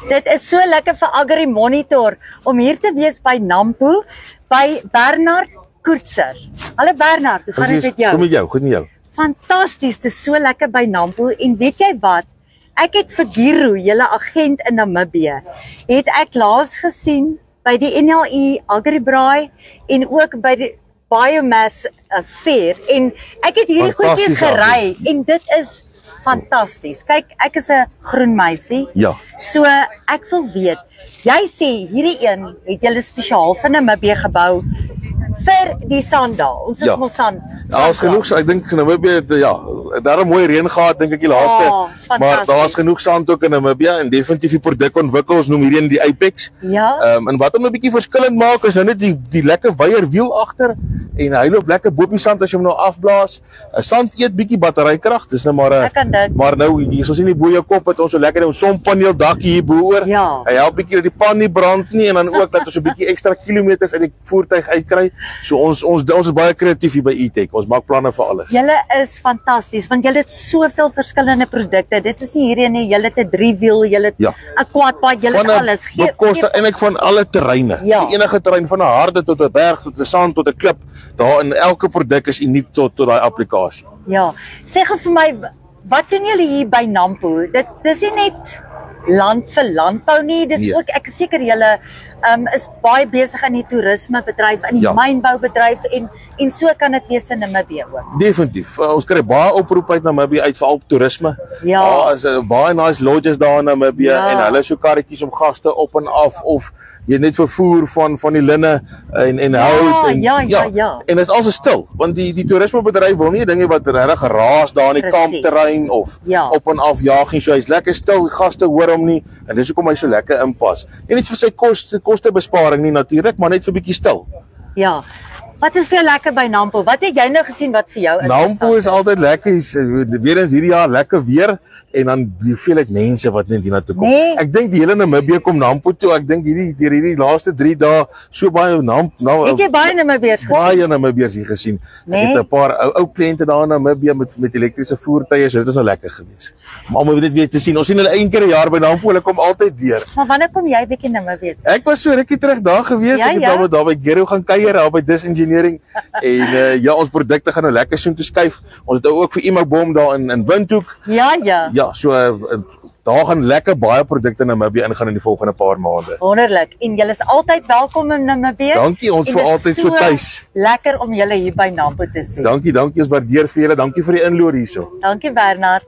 Dit is so lekker vir Agri Monitor om hier te wees by Nampo, by Bernard Koetser. Hallo Bernard, hoe gaan dit met jou? Goed met jou. Fantasties, dit is so lekker by Nampo en weet jy wat? Ek het vir Giro, julle agent in Namibië, het ek laas gesien by die NLE Agribraai en ook by die Biomass Fair en ek het hierdie goedjies gery en dit is fantasties. Kyk, ek is 'n groen meisie. Ja. So ek wil weet, jy sê hierdie een het julle spesiaal vir Namibië gebou vir die sanddaal. Ons is mos sand. Ja, is genoeg. Ek dink Namibië daar 'n mooi reën gehad dink ek die laaste. Maar daar's genoeg sand ook in Namibië en definitief die produk ontwikkel. Ons noem hierdie een die Apex. Ja. En wat hom 'n bietjie verskillend maak is nou net die lekker weier wiel agter en hy loop lekker bo op die sand as jy hom nou afblaas. 'n Sand eet bietjie batterykrag. Dis nou maar nou hier ons sien die bo jou kop het ons so lekker 'n sonpaneel dakkie hier bo-oor. Ja. Hy help bietjie dat die pan nie brand nie en dan ook dat ons 'n bietjie ekstra kilometers uit die voertuig uitkry. So ons is baie kreatief hier by E-Tech. Ons maak planne vir alles. Julle is fantasties want julle het soveel verskillende produkte. Dit is nie hierdie nie, julle het 'n 3-wiel, julle het 'n quadbike, julle het alles. Bekostig eintlik van alle terreine. Ja. Enige terrein van 'n harde tot 'n berg tot 'n sand tot 'n klip. Daar in elke produk is uniek tot daai applikasie. Ja. Sê gou vir my, wat doen julle hier by Nampo? Dis nie net land vir landbou nie, dis ook ek is seker julle is baie besig in die toerismebedryf, in die mynboubedryf en so kan dit wees in Namibië ook. Definitief. Ons kry baie oproepe uit Namibië uit veral toerisme. Ja. Daar is baie nice lodges daar in Namibië en hulle so karretjies om gaste op en af of jy net vervoer van die linne en hout en en dit is also stil want die toerismebedryf wil nie dinge wat regtig geraas daar in die kampterrein of op en af jaag nie, so hy's lekker stil, die gaste hoor hom nie en dis hoekom hy so lekker inpas. Nie net vir sy kostebesparing nie natuurlik, maar net vir 'n bietjie stil. Ja. Wat is vir jou lekker by Nampo? Wat het jy nou gesien wat vir jou interessant is? Nampo is altyd lekker. Weer eens hierdie jaar lekker weer en dan hoeveelheid mense wat net hiernatoe kom. Nee. Ek dink die hele Namibië kom Nampo toe. Ek dink hierdie laaste 3 dae so baie het jy baie Namibiërs gesien? Baie Namibiërs hier gesien. Nee. Ek het 'n paar ou kliënte daar in Namibië met elektriese voertuie, so dit is nou lekker gewees. Maar om net weer te sien. Ons sien hulle een keer 'n jaar by Nampo. Hulle kom altyd deur. Maar wanneer kom jy bietjie Namibië? Ek was so rukkie terug daar gewees. Ek het daar by Giro gaan kuier, daar by Dis Engineering. En ons produkte gaan nou lekker soontoe skuif. Ons het ook vir Imagboom daar in Windhoek. Ja, so daar gaan lekker baie produkte in Namibië ingaan in die volgende paar maande. Wonderlik. En julle is altyd welkom in Namibië. Dankie, ons voel altyd so tuis. Lekker om julle hier by Nampo te sien. Dankie, ons waardeer vir julle. Dankie vir die inloer hierso. Dankie Bernard.